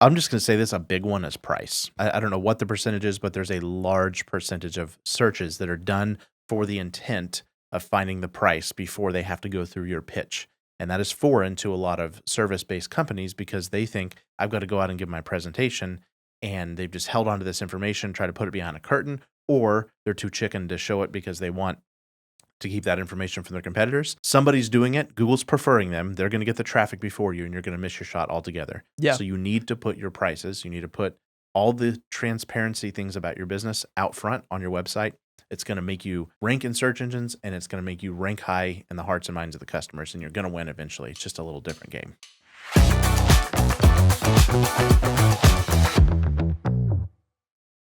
I'm just going to say this, a big one is price. I don't know what the percentage is, but there's a large percentage of searches that are done for the intent of finding the price before they have to go through your pitch. And that is foreign to a lot of service-based companies because they think I've got to go out and give my presentation, and they've just held onto this information, try to put it behind a curtain, or they're too chicken to show it because they want to keep that information from their competitors. Somebody's doing it. Google's preferring them. They're going to get the traffic before you, and you're going to miss your shot altogether. Yeah. So you need to put your prices. You need to put all the transparency things about your business out front on your website. It's going to make you rank in search engines, and it's going to make you rank high in the hearts and minds of the customers, and you're going to win eventually. It's just a little different game.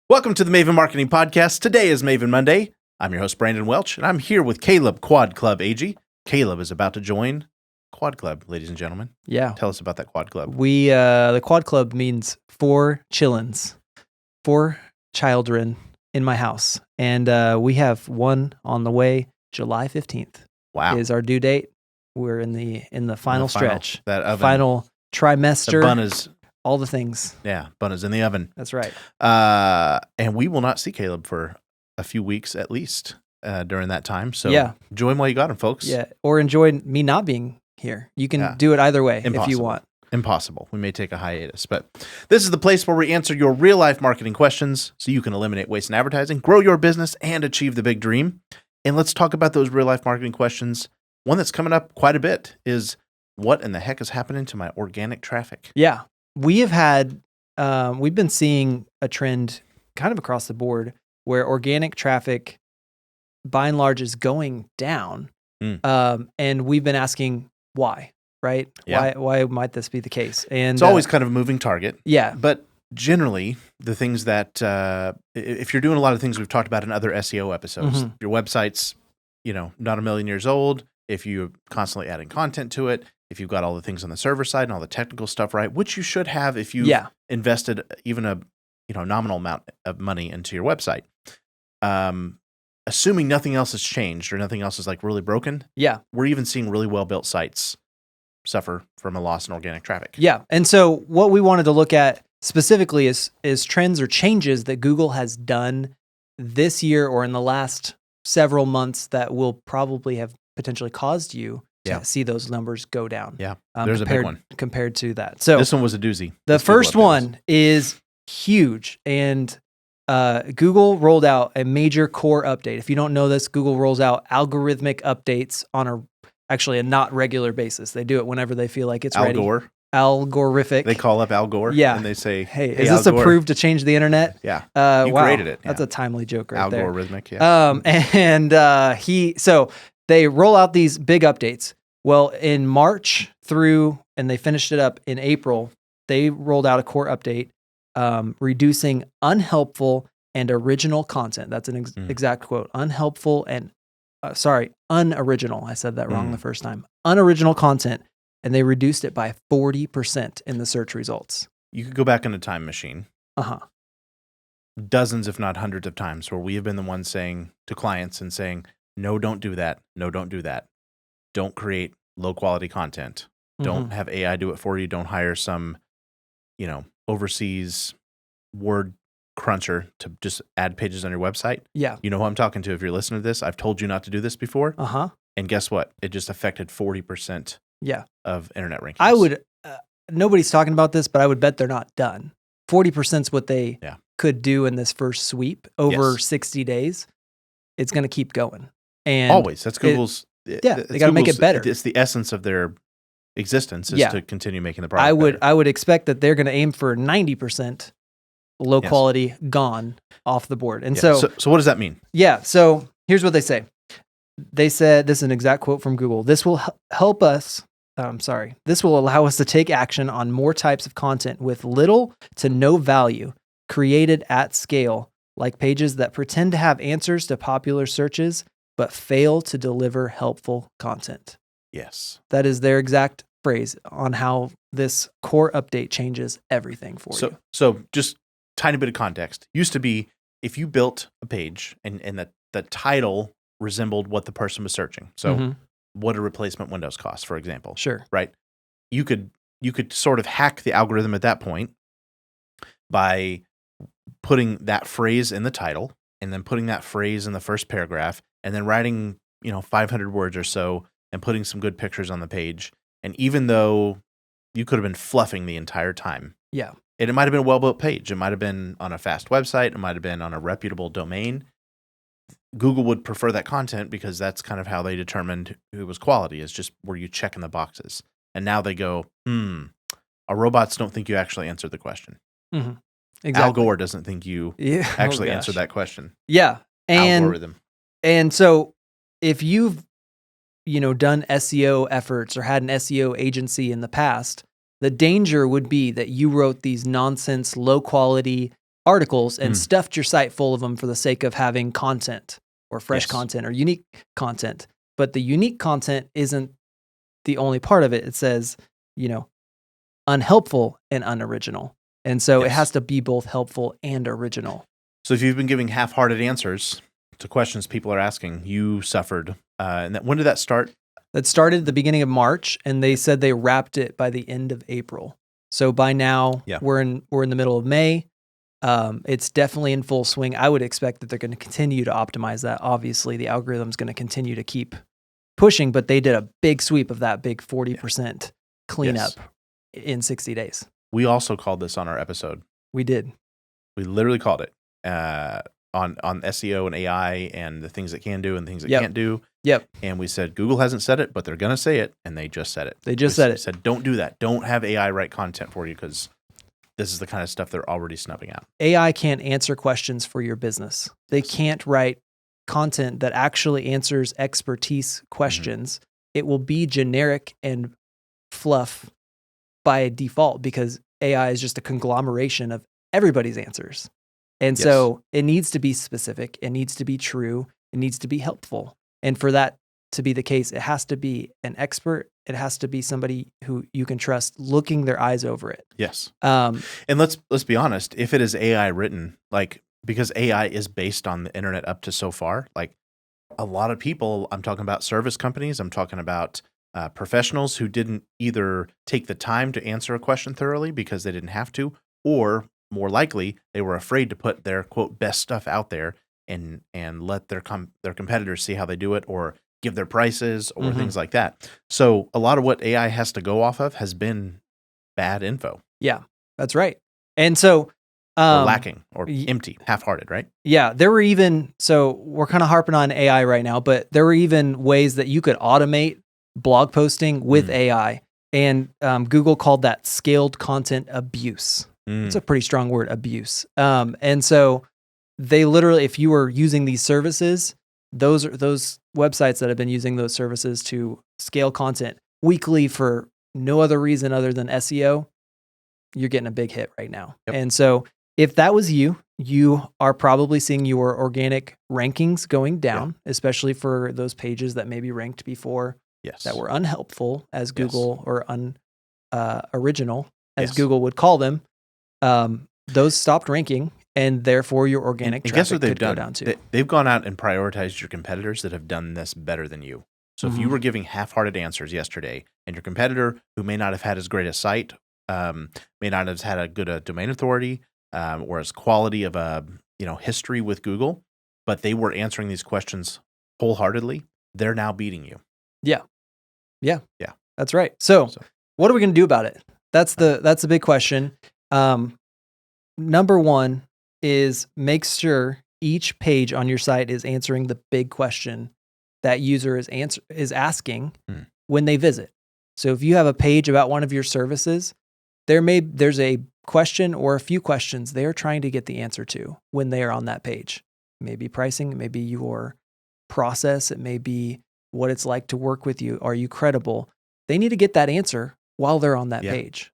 Welcome to the Maven Marketing Podcast. Today is Maven Monday. I'm your host, Brandon Welch, and I'm here with Caleb Quad Club Agee. Caleb is about to join Quad Club, ladies and gentlemen. Yeah. Tell us about that Quad Club. The Quad Club means 4 chillins, 4 children in my house. And we have one on the way. July 15th is our due date. We're in the final stretch. That oven. Final trimester. The bun is... all the things. Yeah, bun is in the oven. That's right. And we will not see Caleb for a few weeks at least during that time. So enjoy him while you got him, folks. Yeah, or enjoy me not being here. You can do it either way if you want. Impossible. We may take a hiatus, but this is the place where we answer your real-life marketing questions so you can eliminate waste in advertising, grow your business, and achieve the big dream. And let's talk about those real-life marketing questions. One that's coming up quite a bit is, what in the heck is happening to my organic traffic? Yeah. We have had, we've been seeing a trend kind of across the board where organic traffic, by and large, is going down. And we've been asking why, right? Yeah. Why might this be the case? And it's always kind of a moving target. Yeah. But generally, the things that, if you're doing a lot of things we've talked about in other SEO episodes, your website's, not a million years old, if you're constantly adding content to it, if you've got all the things on the server side and all the technical stuff right, which you should have if you've invested even a nominal amount of money into your website. Assuming nothing else has changed or nothing else is like really broken, we're even seeing really well-built sites suffer from a loss in organic traffic. Yeah, and so what we wanted to look at specifically is trends or changes that Google has done this year or in the last several months that will probably have potentially caused you to see those numbers go down. Yeah, there's a big one. Compared to that. So this one was a doozy. The first one is huge, and Google rolled out a major core update. If you don't know this, Google rolls out algorithmic updates on a not regular basis. They do it whenever they feel like it's ready. Algorithmic. They call up Al Gore and they say, hey is this approved to change the internet? Yeah. You created it. That's a timely joke right there. Algorithmic, yeah. So they roll out these big updates. Well, in March and they finished it up in April, they rolled out a core update reducing unhelpful and original content. That's an exact quote. Unhelpful and, unoriginal. I said that wrong the first time. Unoriginal content, and they reduced it by 40% in the search results. You could go back in a time machine. Dozens, if not hundreds of times where we have been the ones saying to clients and saying, no, don't do that. No, don't do that. Don't create low quality content. Don't have AI do it for you. Don't hire some, overseas word cruncher to just add pages on your website. Yeah. You know who I'm talking to if you're listening to this. I've told you not to do this before. And guess what? It just affected 40% of internet rankings. I would, nobody's talking about this, but I would bet they're not done. 40% is what they could do in this first sweep over 60 days. It's going to keep going. And always. That's Google's. They got to make it better. It's the essence of their existence is to continue making the product better. I would expect that they're going to aim for 90% low quality gone off the board. And so what does that mean? Yeah. So here's what they say. They said, this is an exact quote from Google. This will help us. This will allow us to take action on more types of content with little to no value created at scale, like pages that pretend to have answers to popular searches but fail to deliver helpful content. Yes. That is their exact phrase on how this core update changes everything for you. So just tiny bit of context. Used to be if you built a page and the title resembled what the person was searching. So what do replacement windows cost, for example? Sure. Right? You could sort of hack the algorithm at that point by putting that phrase in the title and then putting that phrase in the first paragraph and then writing, 500 words or so and putting some good pictures on the page. And even though you could have been fluffing the entire time, Yeah. it might have been a well-built page. It might have been on a fast website. It might have been on a reputable domain. Google would prefer that content because that's kind of how they determined who was quality, is just were you checking the boxes. And now they go, our robots don't think you actually answered the question. Mm-hmm. Al Exactly. Gore doesn't think you Yeah. actually Oh, answered gosh. that question. Yeah. Algorithm. And so if you've, done SEO efforts or had an SEO agency in the past, the danger would be that you wrote these nonsense, low quality articles and stuffed your site full of them for the sake of having content or fresh Yes. content or unique content. But the unique content isn't the only part of it. It says, unhelpful and unoriginal. And so it Yes. has to be both helpful and original. So if you've been giving half-hearted answers to questions people are asking, you suffered. When did that start? That started at the beginning of March, and they said they wrapped it by the end of April. So by now, Yeah. we're in the middle of May. It's definitely in full swing. I would expect that they're going to continue to optimize that. Obviously, the algorithm's going to continue to keep pushing, but they did a big sweep of that big 40% cleanup in 60 days. We also called this on our episode. We did. We literally called it on SEO and AI and the things it can do and things it can't do. Yep. And we said, Google hasn't said it, but they're going to say it. And they just said it. They just said it. Said, don't do that. Don't have AI write content for you because this is the kind of stuff they're already snubbing out. AI can't answer questions for your business. They can't write content that actually answers expertise questions. It will be generic and fluff by default because AI is just a conglomeration of everybody's answers. And so it needs to be specific. It needs to be true. It needs to be helpful. And for that to be the case, it has to be an expert. It has to be somebody who you can trust looking their eyes over it. Yes. Um, And let's be honest, if it is AI written, because AI is based on the internet up to so far, a lot of people, I'm talking about service companies, I'm talking about professionals who didn't either take the time to answer a question thoroughly because they didn't have to, or more likely they were afraid to put their quote best stuff out there and let their competitors see how they do it or give their prices or things like that. So a lot of what AI has to go off of has been bad info. Yeah, that's right. And so Or lacking or empty, half-hearted, right? Yeah, there were even, so we're kind of harping on AI right now, but there were even ways that you could automate blog posting with AI. And Google called that scaled content abuse. It's a pretty strong word, abuse. And so they literally, if you were using these services, those websites that have been using those services to scale content weekly for no other reason other than SEO, you're getting a big hit right now. Yep. And so if that was you are probably seeing your organic rankings going down, especially for those pages that maybe ranked before that were unhelpful as Google or original as Google would call them. Those stopped ranking, and therefore your organic traffic guess what they've could done? go down too. They've gone out and prioritized your competitors that have done this better than you. So if you were giving half-hearted answers yesterday, and your competitor, who may not have had as great a site, may not have had a good domain authority, or as quality of a history with Google, but they were answering these questions wholeheartedly, they're now beating you. Yeah, that's right. So what are we going to do about it? That's the big question. Number one is make sure each page on your site is answering the big question that user is asking when they visit. So if you have a page about one of your services, there's a question or a few questions they're trying to get the answer to when they are on that page. Maybe pricing, maybe your process, it may be what it's like to work with you. Are you credible? They need to get that answer while they're on that page.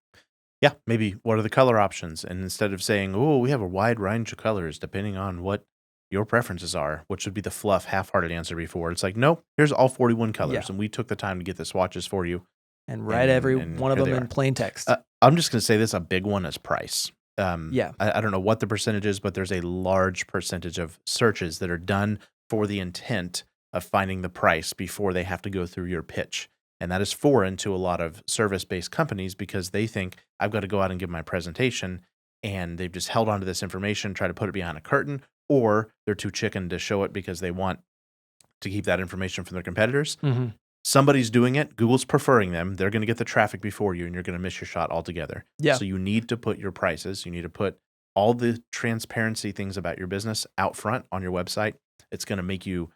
Yeah, maybe what are the color options? And instead of saying, oh, we have a wide range of colors depending on what your preferences are, which would be the fluff, half-hearted answer before. It's like, no, here's all 41 colors, and we took the time to get the swatches for you. And write every one of them in plain text. I'm just going to say this, a big one is price. Yeah. I don't know what the percentage is, but there's a large percentage of searches that are done for the intent of finding the price before they have to go through your pitch. And that is foreign to a lot of service-based companies because they think, I've got to go out and give my presentation, and they've just held onto this information, try to put it behind a curtain, or they're too chicken to show it because they want to keep that information from their competitors. Mm-hmm. Somebody's doing it. Google's preferring them. They're going to get the traffic before you, and you're going to miss your shot altogether. Yeah. So you need to put your prices. You need to put all the transparency things about your business out front on your website. It's going to make you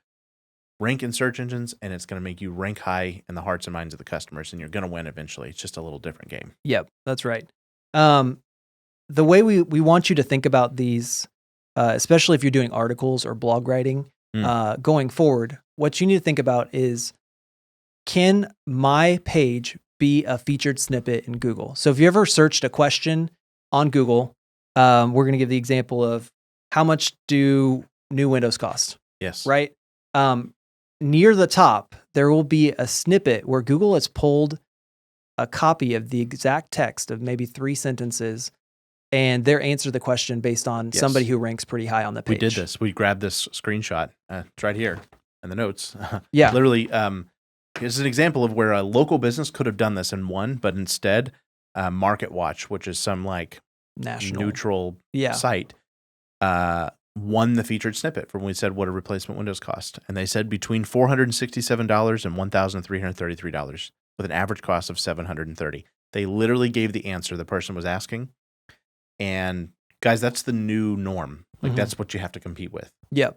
rank in search engines, and it's going to make you rank high in the hearts and minds of the customers, and you're going to win eventually. It's just a little different game. Yep, that's right. The way we want you to think about these, especially if you're doing articles or blog writing, going forward, what you need to think about is, can my page be a featured snippet in Google? So if you ever searched a question on Google, we're going to give the example of how much do new windows cost? Yes. Right? Near the top, there will be a snippet where Google has pulled a copy of the exact text of maybe 3 sentences, and they're answer the question based on somebody who ranks pretty high on the page. We did this. We grabbed this screenshot. It's right here in the notes. Yeah. Literally, here's an example of where a local business could have done this and won, but instead, Market Watch, which is some like national neutral site, won the featured snippet from when we said what a replacement Windows cost. And they said between $467 and $1,333 with an average cost of $730. They literally gave the answer the person was asking. And guys, that's the new norm. Like that's what you have to compete with. Yep.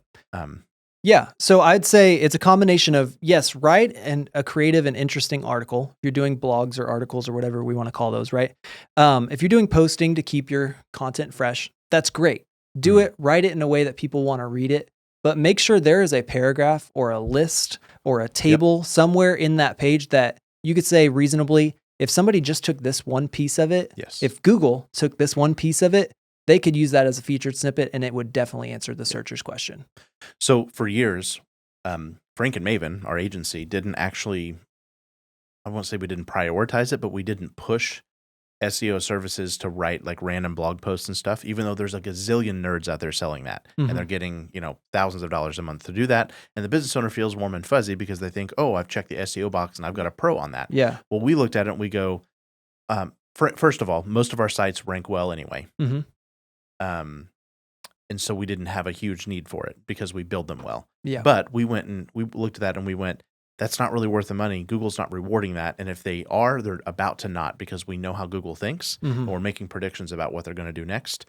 Yeah. So I'd say it's a combination of, yes, write a creative and interesting article. You're doing blogs or articles or whatever we want to call those, right? If you're doing posting to keep your content fresh, that's great. Do it, write it in a way that people want to read it, but make sure there is a paragraph or a list or a table somewhere in that page that you could say reasonably, if somebody just took this one piece of it, if Google took this one piece of it, they could use that as a featured snippet and it would definitely answer the searcher's question. So for years, Frank and Maven, our agency, didn't actually, I won't say we didn't prioritize it, but we didn't push SEO services to write like random blog posts and stuff, even though there's like a gazillion nerds out there selling that and they're getting, thousands of dollars a month to do that. And the business owner feels warm and fuzzy because they think, oh, I've checked the SEO box and I've got a pro on that. Yeah. Well, we looked at it and we go, first of all, most of our sites rank well anyway. And so we didn't have a huge need for it because we build them well. Yeah. But we went and we looked at that and we went, that's not really worth the money. Google's not rewarding that. And if they are, they're about to not, because we know how Google thinks and we're making predictions about what they're going to do next.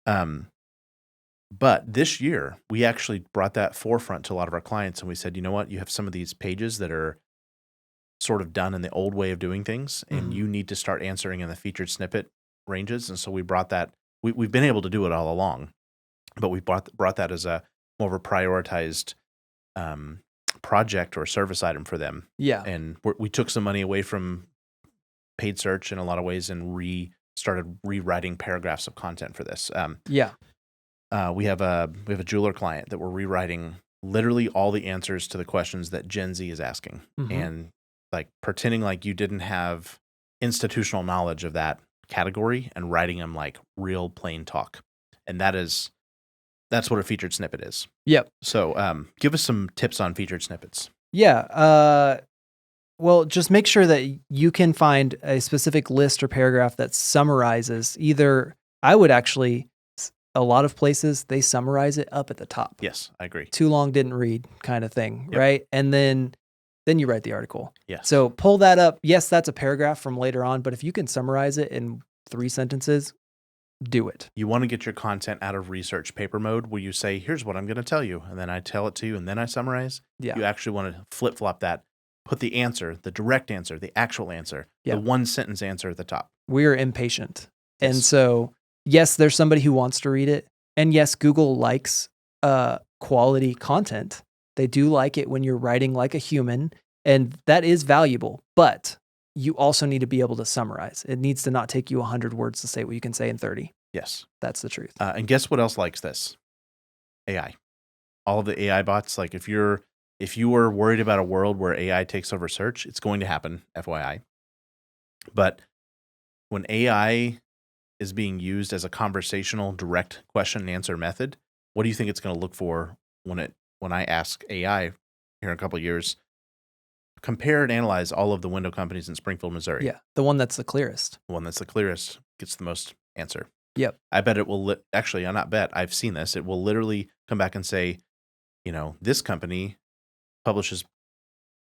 But this year, we actually brought that forefront to a lot of our clients and we said, you know what? You have some of these pages that are sort of done in the old way of doing things and you need to start answering in the featured snippet ranges. And so we brought that, we've been able to do it all along, but we brought that as a more of a prioritized project or service item for them. Yeah. And we took some money away from paid search in a lot of ways and started rewriting paragraphs of content for this. We have a jeweler client that we're rewriting literally all the answers to the questions that Gen Z is asking and like pretending like you didn't have institutional knowledge of that category and writing them like real plain talk. And that's what a featured snippet is. Yep. So give us some tips on featured snippets. Yeah. Well, just make sure that you can find a specific list or paragraph that summarizes either, I would actually, a lot of places, they summarize it up at the top. Yes, I agree. Too long, didn't read kind of thing, right? And then you write the article. Yes. So pull that up. Yes, that's a paragraph from later on, but if you can summarize it in 3 sentences, do it. You want to get your content out of research paper mode where you say, here's what I'm going to tell you. And then I tell it to you and then I summarize. Yeah. You actually want to flip-flop that. Put the answer, the direct answer, the actual answer, the 1-sentence answer at the top. We are impatient. Yes. And so, yes, there's somebody who wants to read it. And yes, Google likes quality content. They do like it when you're writing like a human. And that is valuable. But you also need to be able to summarize. It needs to not take you 100 words to say what you can say in 30. Yes. That's the truth. And guess what else likes this? AI. All of the AI bots, like if you were worried about a world where AI takes over search, it's going to happen, FYI. But when AI is being used as a conversational, direct question and answer method, what do you think it's going to look for when I ask AI here in a couple of years, compare and analyze all of the window companies in Springfield, Missouri? Yeah, the one that's the clearest. The one that's the clearest gets the most answer. Yep. I bet it will actually, I not bet, I've seen this. It will literally come back and say, this company publishes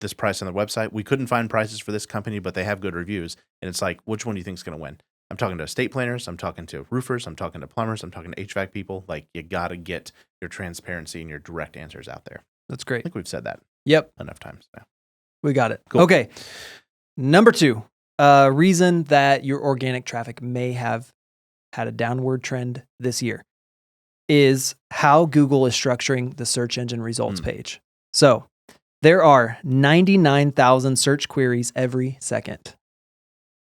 this price on their website. We couldn't find prices for this company, but they have good reviews. And it's like, which one do you think is going to win? I'm talking to estate planners. I'm talking to roofers. I'm talking to plumbers. I'm talking to HVAC people. Like, you got to get your transparency and your direct answers out there. That's I great. think we've said that Yep. enough times now. We got it. Cool. Okay. Number 2, reason that your organic traffic may have had a downward trend this year is how Google is structuring the search engine results page. So there are 99,000 search queries every second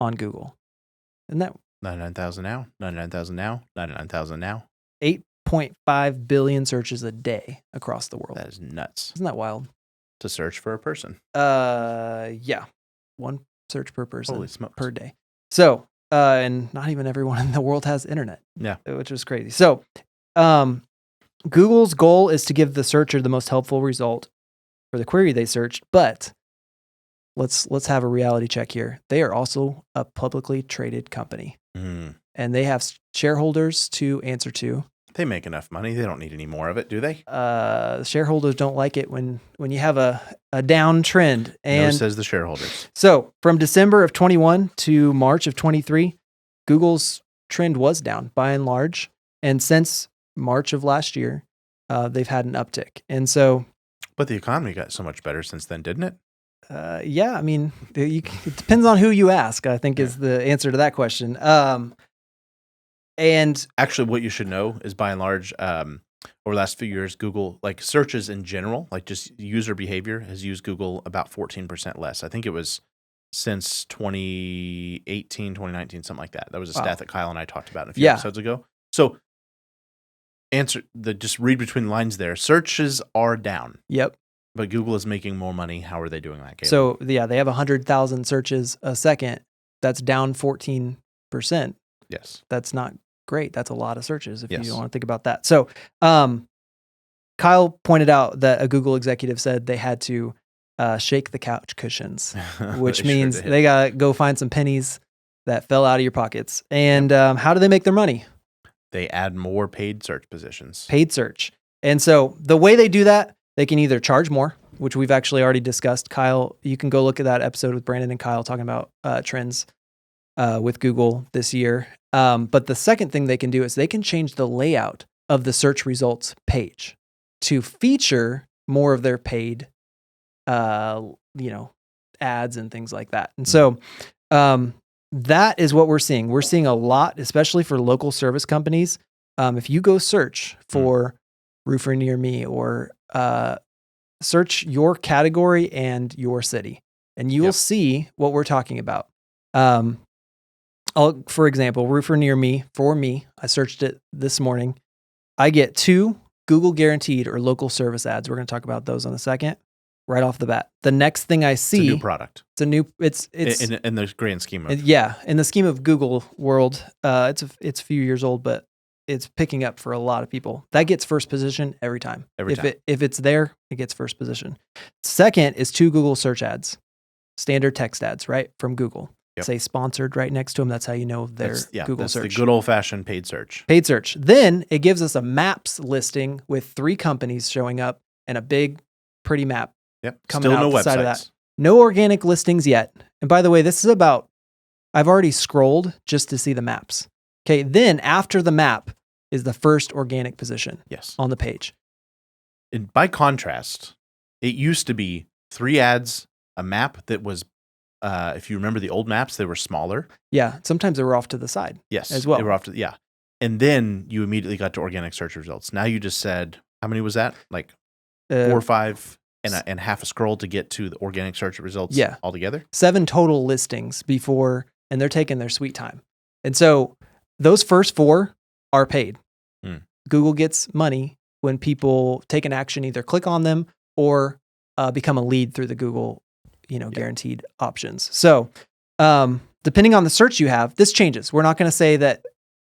on Google. Isn't that 99,000 now, 99,000 now, 99,000 now. 8.5 billion searches a day across the world? That is nuts. Isn't that wild? To search for a person. Yeah. 1 search per person Holy smokes. per day. So, and not even everyone in the world has internet. Yeah. Which is crazy. So, Google's goal is to give the searcher the most helpful result for the query they searched, but let's have a reality check here. They are also a publicly traded company, and they have shareholders to answer to. They make enough money. They don't need any more of it, do they? Shareholders don't like it when you have a downtrend. And no, says the shareholders. So from December of 21 to March of 23, Google's trend was down by and large. And since March of last year, they've had an uptick. And so, but the economy got so much better since then, didn't it? Yeah, I mean, it depends on who you ask, I think is the answer to that question. And actually, what you should know is by and large, over the last few years, Google, like searches in general, like just user behavior, has used Google about 14% less. I think it was since 2018, 2019, something like that. That was a stat that Kyle and I talked about a few episodes ago. So just read between the lines there. Searches are down. Yep. But Google is making more money. How are they doing that, Caleb? So yeah, they have 100,000 searches a second. That's down 14%. Yes. That's not great. That's a lot of searches if you want to think about that. So Kyle pointed out that a Google executive said they had to shake the couch cushions, which means they got to go find some pennies that fell out of your pockets. And how do they make their money? They add more paid search positions. Paid search. And so the way they do that, they can either charge more, which we've actually already discussed. Kyle, you can go look at that episode with Brandon and Kyle talking about trends with Google this year. But the second thing they can do is they can change the layout of the search results page to feature more of their paid, ads and things like that. And so that is what we're seeing. We're seeing a lot, especially for local service companies. If you go search for roofer near me or search your category and your city, and you will see what we're talking about. For example, roofer near me, for me, I searched it this morning. I get 2 Google guaranteed or local service ads. We're going to talk about those in a second, right off the bat. The next thing I see, it's a new product. It's in the grand scheme of in the scheme of Google world, it's a few years old, but it's picking up for a lot of people. That gets first position every time. If it's there, it gets first position. Second is 2 Google search ads, standard text ads, right, from Google. Say sponsored right next to them. That's how you know they're Google search. The good old fashioned paid search. Paid search. Then it gives us a maps listing with 3 companies showing up and a big, pretty map. Coming out the side of that. No organic listings yet. And by the way, this is I've already scrolled just to see the maps. Okay. Then after the map is the first organic position. On the page. And by contrast, it used to be 3 ads, a map that was. If you remember the old maps, they were smaller. Yeah, sometimes they were off to the side. Yes, as well. They were off to and then you immediately got to organic search results. Now you just said how many was that? Like 4 or 5 and half a scroll to get to the organic search results. Altogether 7 total listings before, and they're taking their sweet time. And so those first 4 are paid. Google gets money when people take an action, either click on them or become a lead through the Google. Guaranteed options. So, depending on the search you have, this changes. We're not going to say that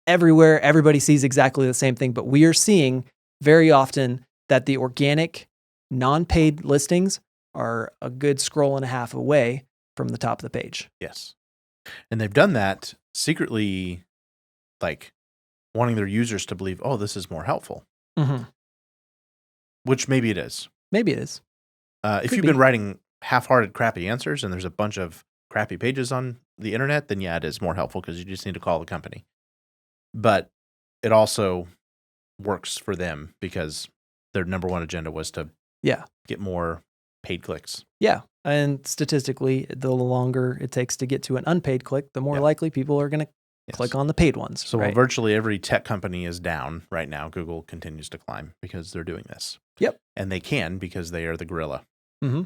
everywhere everybody sees exactly the same thing, but we are seeing very often that the organic non-paid listings are a good scroll and a half away from the top of the page. Yes. And they've done that secretly, like wanting their users to believe, oh, this is more helpful, Mm-hmm. which maybe it is. Maybe it is. If Could you've be. been writing half-hearted, crappy answers and there's a bunch of crappy pages on the internet, then yeah, it is more helpful because you just need to call the company. But it also works for them because their number one agenda was to Yeah. get more paid clicks. Yeah. And statistically, the longer it takes to get to an unpaid click, the more likely people are going to click on the paid ones. So while virtually every tech company is down right now, Google continues to climb because they're doing this. Yep. And they can because they are the gorilla. Mm-hmm.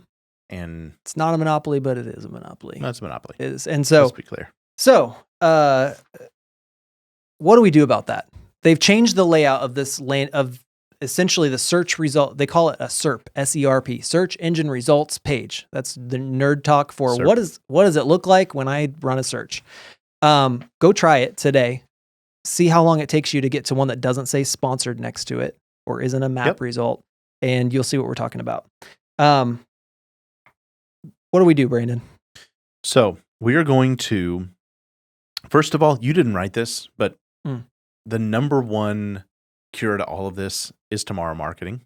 And it's not a monopoly, but it is a monopoly. No, it's a monopoly. It is. And so, let's be clear. So, what do we do about that? They've changed the layout of this of essentially the search result. They call it a SERP, S-E-R-P, search engine results page. That's the nerd talk for SERP. What does it look like when I run a search? Go try it today. See how long it takes you to get to one that doesn't say sponsored next to it or isn't a map result, and you'll see what we're talking about. What do we do, Brandon? So we are going to, first of all, you didn't write this, but the number one cure to all of this is tomorrow marketing,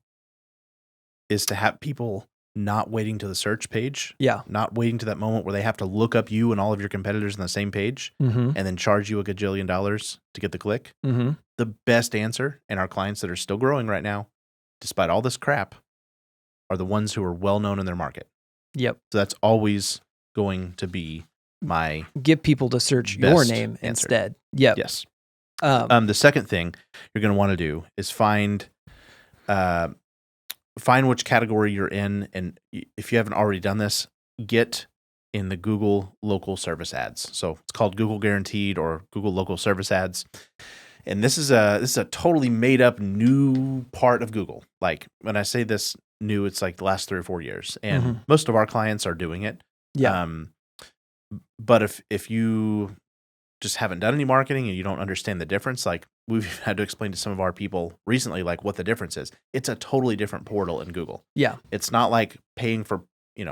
is to have people not waiting to the search page, not waiting to that moment where they have to look up you and all of your competitors on the same page and then charge you $1 gajillion to get the click. Mm-hmm. The best answer, and our clients that are still growing right now, despite all this crap, are the ones who are well known in their market. Yep. So that's always going to be my get people to search your name answer. Instead. Yep. Yes. The second thing you're going to want to do is find which category you're in, and if you haven't already done this, get in the Google local service ads. So it's called Google Guaranteed or Google Local Service Ads. And this is a totally made up new part of Google. Like when I say this new, it's like the last 3 or 4 years, and most of our clients are doing it. Yeah. But if you just haven't done any marketing and you don't understand the difference, like we've had to explain to some of our people recently, like what the difference is. It's a totally different portal in Google. Yeah. It's not like paying for,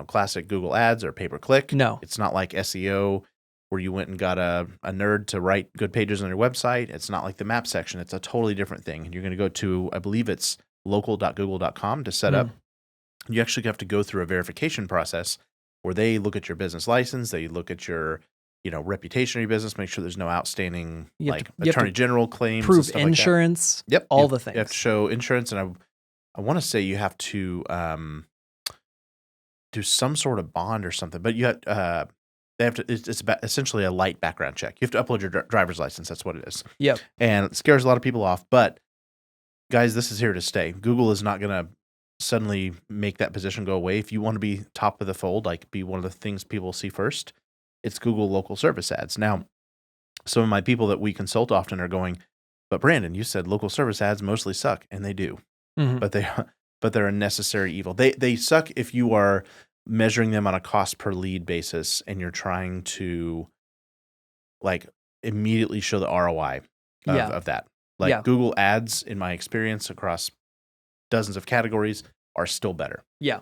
classic Google ads or pay-per-click. No. It's not like SEO where you went and got a nerd to write good pages on your website. It's not like the map section. It's a totally different thing. And you're going to go to, I believe it's local.google.com to set up. You actually have to go through a verification process where they look at your business license, they look at your reputation of your business, make sure there's no outstanding attorney general claims, prove and stuff insurance, like that. Yep, all the things. You have to show insurance, and I want to say you have to do some sort of bond or something. But you have they have to. It's about essentially a light background check. You have to upload your driver's license. That's what it is. Yep, and it scares a lot of people off. But guys, this is here to stay. Google is not going to suddenly make that position go away. If you want to be top of the fold, like be one of the things people see first, it's Google local service ads. Now, some of my people that we consult often are going, but Brandon, you said local service ads mostly suck, and they do, but they're a necessary evil. They suck if you are measuring them on a cost per lead basis and you're trying to like immediately show the ROI of that. Like Google ads, in my experience across dozens of categories, are still better. Yeah.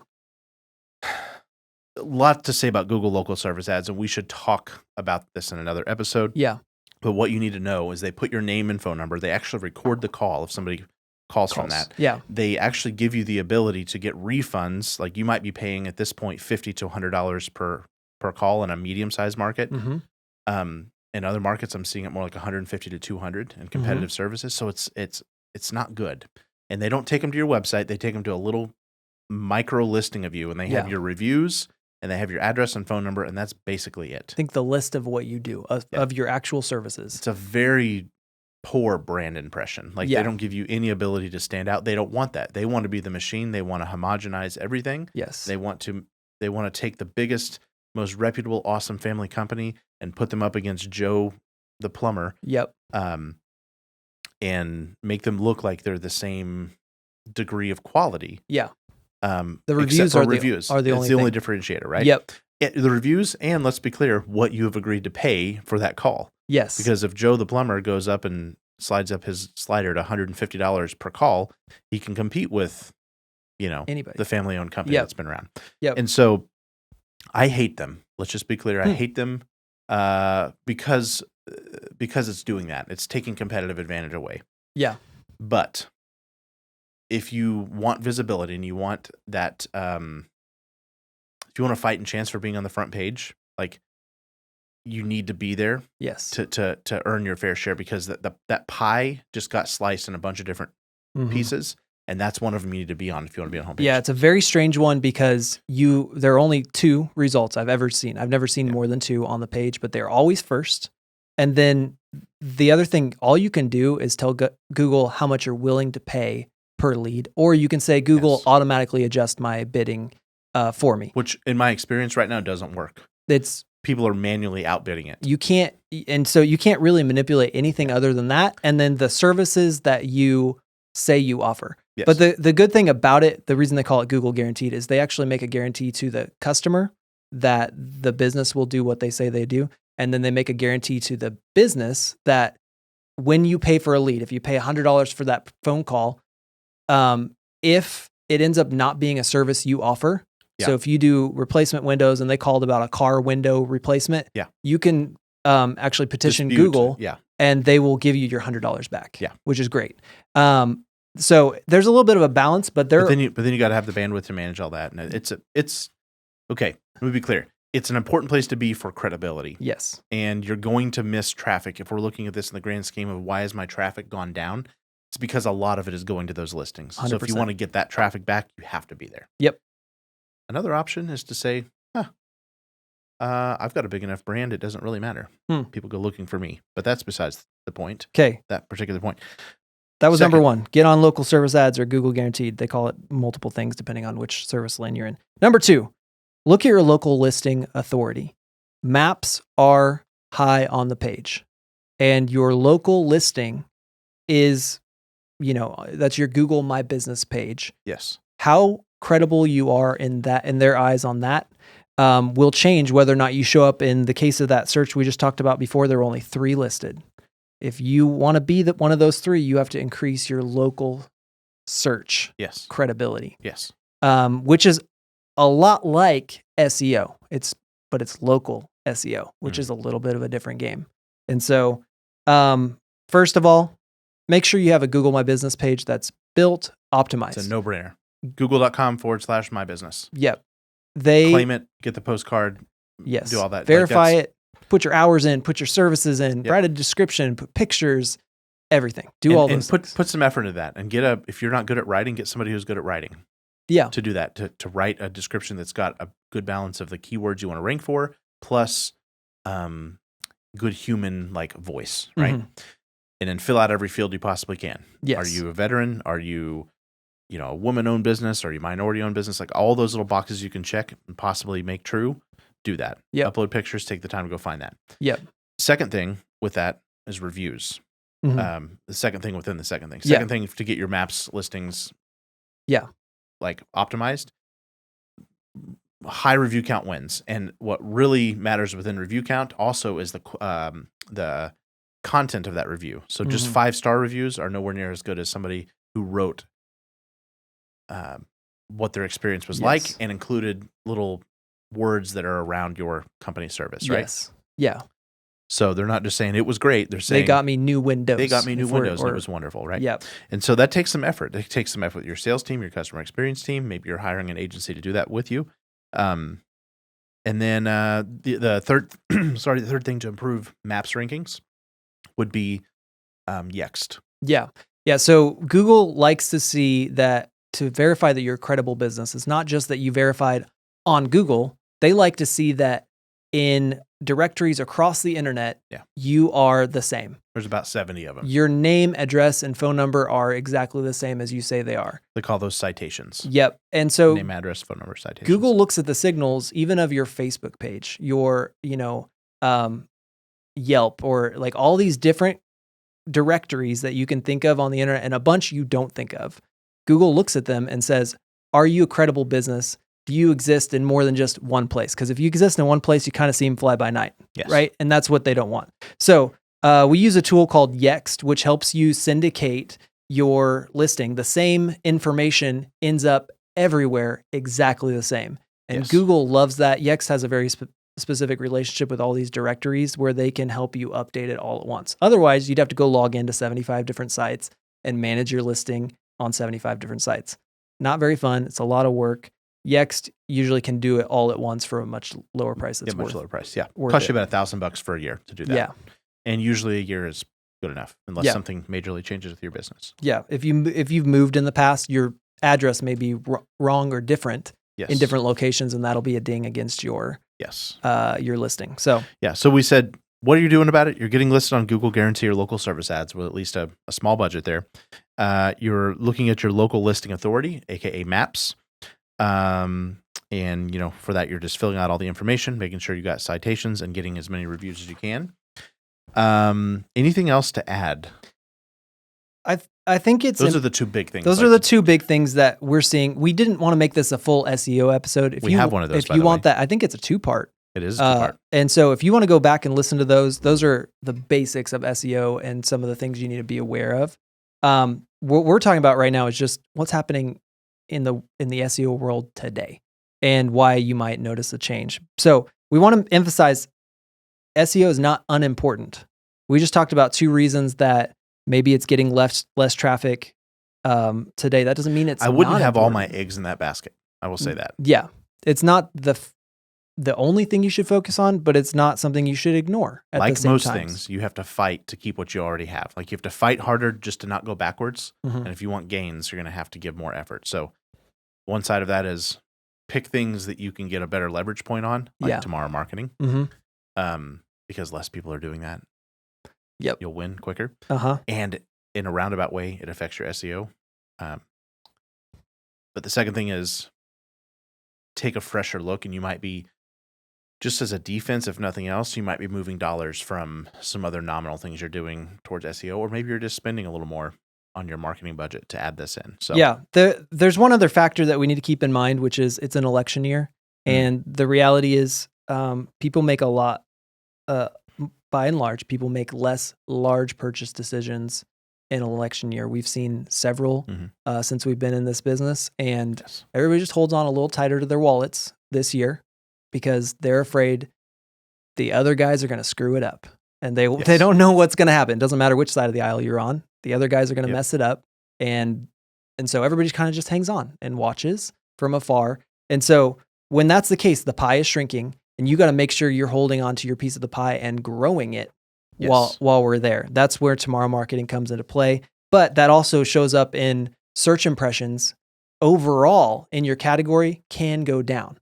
A lot to say about Google local service ads, and we should talk about this in another episode. Yeah. But what you need to know is they put your name and phone number. They actually record the call if somebody calls from that. Yeah. They actually give you the ability to get refunds. Like you might be paying at this point $50 to $100 per call in a medium-sized market. In other markets, I'm seeing it more like $150 to $200 in competitive services. So it's not good. And they don't take them to your website. They take them to a little micro listing of you, and they have your reviews, and they have your address and phone number, and that's basically it. I think the list of what you do, of your actual services. It's a very poor brand impression. Like they don't give you any ability to stand out. They don't want that. They want to be the machine. They want to homogenize everything. Yes. They want to take the biggest, most reputable, awesome family company and put them up against Joe the plumber. Yep. And make them look like they're the same degree of quality. Yeah. The reviews are the only differentiator, right? Yep. The reviews, and let's be clear, what you have agreed to pay for that call. Yes. Because if Joe the plumber goes up and slides up his slider to $150 per call, he can compete with, anybody, the family-owned company that's been around. Yep. And so I hate them. Let's just be clear. I hate them because because it's doing that. It's taking competitive advantage away. Yeah. But if you want visibility and you want that, if you want a fighting chance for being on the front page, like you need to be there Yes. to earn your fair share, because that pie just got sliced in a bunch of different pieces. And that's one of them you need to be on if you want to be on homepage. Yeah, it's a very strange one because there are only 2 results I've ever seen. I've never seen more than 2 on the page, but they're always first. And then the other thing, all you can do is tell Google how much you're willing to pay per lead, or you can say, Google, automatically adjust my bidding for me. Which, in my experience right now, doesn't work. People are manually outbidding it. You can't, and so you can't really manipulate anything other than that. And then the services that you say you offer. Yes. But the good thing about it, the reason they call it Google Guaranteed, is they actually make a guarantee to the customer that the business will do what they say they do. And then they make a guarantee to the business that when you pay for a lead, if you pay $100 for that phone call, if it ends up not being a service you offer, so if you do replacement windows and they called about a car window replacement, you can actually petition Google and they will give you your $100 back, which is great. So there's a little bit of a balance, but then you got to have the bandwidth to manage all that. And it's okay. Let me be clear. It's an important place to be for credibility. Yes. And you're going to miss traffic. If we're looking at this in the grand scheme of why has my traffic gone down, it's because a lot of it is going to those listings. 100%. So if you want to get that traffic back, you have to be there. Yep. Another option is to say, I've got a big enough brand, it doesn't really matter. People go looking for me. But that's besides the point. Okay. That particular point. That was number 1. Get on local service ads or Google Guaranteed. They call it multiple things depending on which service lane you're in. Number 2, look at your local listing authority. Maps are high on the page. And your local listing is, that's your Google My Business page. Yes. How credible you are in their eyes on that will change whether or not you show up. In the case of that search we just talked about before, there were only 3 listed. If you want to be one of those 3, you have to increase your local search credibility. Yes. Which is a lot like SEO. But it's local SEO, which is a little bit of a different game. And so, first of all, make sure you have a Google My Business page that's built, optimized. It's a no-brainer. Google.com/mybusiness. Yep. Claim it, get the postcard, do all that. Verify it, put your hours in, put your services in, write a description, put pictures, everything. Do all those things. Put some effort into that. And if you're not good at writing, get somebody who's good at writing. Yeah. To do that, to write a description that's got a good balance of the keywords you want to rank for, plus good human voice, right? And then fill out every field you possibly can. Yes. Are you a veteran? Are you a woman-owned business? Are you minority-owned business? All those little boxes you can check and possibly make true, do that. Yep. Upload pictures, take the time to go find that. Yep. Second thing with that is reviews. The second thing within the second thing. Second thing to get your maps listings optimized, high review count wins. And what really matters within review count also is the content of that review. So just 5-star reviews are nowhere near as good as somebody who wrote what their experience was like and included little words that are around your company service, right? Yes. Yeah. So they're not just saying it was great. They're saying they got me new windows. They got me new windows and it was wonderful, right? Yep. And so that takes some effort. It takes some effort with your sales team, your customer experience team. Maybe you're hiring an agency to do that with you. And then the third thing to improve maps rankings would be Yext. Yeah. Yeah. So Google likes to see that, to verify that you're a credible business. It's not just that you verified on Google. They like to see that in directories across the internet, you are the same. There's about 70 of them. Your name, address, and phone number are exactly the same as you say they are. They call those citations. Yep. And so name, address, phone number, citations. Google looks at the signals even of your Facebook page, your, Yelp, or all these different directories that you can think of on the internet and a bunch you don't think of. Google looks at them and says, are you a credible business? Do you exist in more than just one place? Because if you exist in one place, you kind of seem fly by night, right? And that's what they don't want. So we use a tool called Yext, which helps you syndicate your listing. The same information ends up everywhere exactly the same. And Google loves that. Yext has a very specific relationship with all these directories where they can help you update it all at once. Otherwise, you'd have to go log into 75 different sites and manage your listing on 75 different sites. Not very fun. It's a lot of work. Yext usually can do it all at once for a much lower price. That's much lower price. Yeah. worth Cost it. you about $1,000 for a year to do that. Yeah. And usually a year is good enough unless something majorly changes with your business. Yeah. If you've moved in the past, your address may be wrong or different in different locations, and that'll be a ding against your listing. So So we said, what are you doing about it? You're getting listed on Google Guarantee or local service ads with at least a small budget there. You're looking at your local listing authority, aka Maps. And for that, you're just filling out all the information, making sure you got citations, and getting as many reviews as you can. Anything else to add? I think those are the two big things. Those are the two big things that we're seeing. We didn't want to make this a full SEO episode. If we have one of those. If you want that, I think it's a 2-part. It is a 2-part. And so if you want to go back and listen to those are the basics of SEO and some of the things you need to be aware of. What we're talking about right now is just what's happening in the SEO world today and why you might notice a change. So we want to emphasize SEO is not unimportant. We just talked about 2 reasons that maybe it's getting less traffic today. That doesn't mean it's I wouldn't not have important. all my eggs in that basket. I will say that. Yeah. It's not the only thing you should focus on, but it's not something you should ignore at the same most time. things, you have to fight to keep what you already have. Like you have to fight harder just to not go backwards. Mm-hmm. And if you want gains, you're going to have to give more effort. So one side of that is pick things that you can get a better leverage point on, like tomorrow marketing. Mm-hmm. Because less people are doing that. Yep. You'll win quicker. Uh-huh. And in a roundabout way, it affects your SEO. But the second thing is take a fresher look, and you might be, just as a defense, if nothing else, you might be moving dollars from some other nominal things you're doing towards SEO, or maybe you're just spending a little more on your marketing budget to add this in. So there's one other factor that we need to keep in mind, which is it's an election year. And the reality is people make a lot, by and large, people make less large purchase decisions in an election year. We've seen several since we've been in this business, and everybody just holds on a little tighter to their wallets this year because they're afraid the other guys are going to screw it up, and they don't know what's going to happen. It doesn't matter which side of the aisle you're on. The other guys are going to mess it up, and so everybody kind of just hangs on and watches from afar. And so when that's the case, the pie is shrinking, and you got to make sure you're holding on to your piece of the pie and growing it while we're there. That's where tomorrow marketing comes into play. But that also shows up in search impressions overall in your category can go down.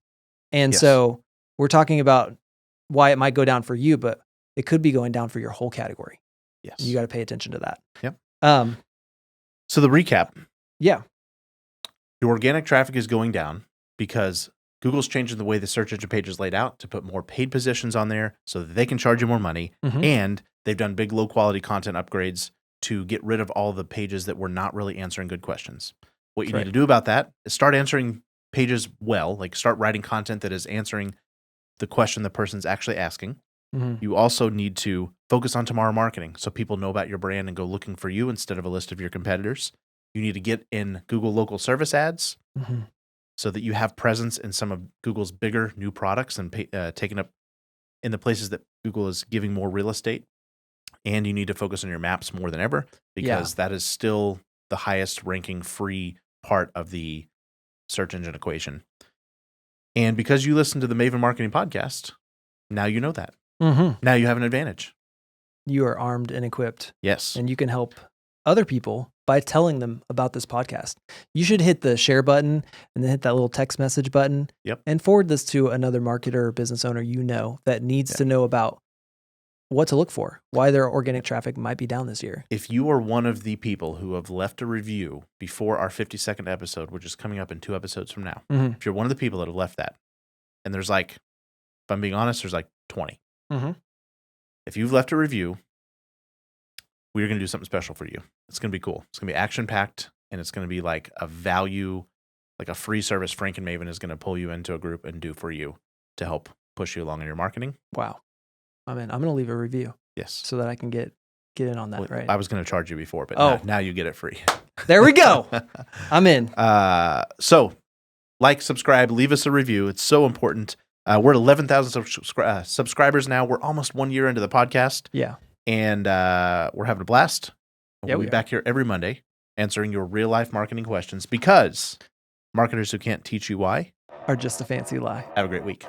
And so we're talking about why it might go down for you, but it could be going down for your whole category. Yes. You got to pay attention to that. Yep. So the recap. Yeah. Your organic traffic is going down because Google's changing the way the search engine page is laid out to put more paid positions on there so that they can charge you more money. And they've done big low quality content upgrades to get rid of all the pages that were not really answering good questions. What you need to do about that is start answering pages well, like start writing content that is answering the question the person's actually asking. You also need to focus on tomorrow marketing so people know about your brand and go looking for you instead of a list of your competitors. You need to get in Google local service ads so that you have presence in some of Google's bigger new products and taken up in the places that Google is giving more real estate. And you need to focus on your maps more than ever because that is still the highest ranking free part of the search engine equation. And because you listen to the Maven Marketing Podcast, now you know that. Now you have an advantage. You are armed and equipped. Yes. And you can help other people by telling them about this podcast. You should hit the share button and then hit that little text message button and forward this to another marketer or business owner that needs to know about what to look for, why their organic traffic might be down this year. If you are one of the people who have left a review before our 52nd episode, which is coming up in 2 episodes from now, if you're one of the people that have left that, and there's if I'm being honest, there's 20. If you've left a review, we're going to do something special for you. It's going to be cool. It's going to be action-packed, and it's going to be like a value, like a free service Frank and Maven is going to pull you into a group and do for you to help push you along in your marketing. Wow. I'm in. I'm going to leave a review. Yes. So that I can get in on that, right? I was going to charge you before, but now you get it free. There we go. I'm in. So, subscribe, leave us a review. It's so important. We're at 11,000 subscribers now. We're almost 1 year into the podcast. Yeah. And we're having a blast. Yeah, We'll we be are. back here every Monday answering your real life marketing questions because marketers who can't teach you why Are just a fancy lie. have a great week.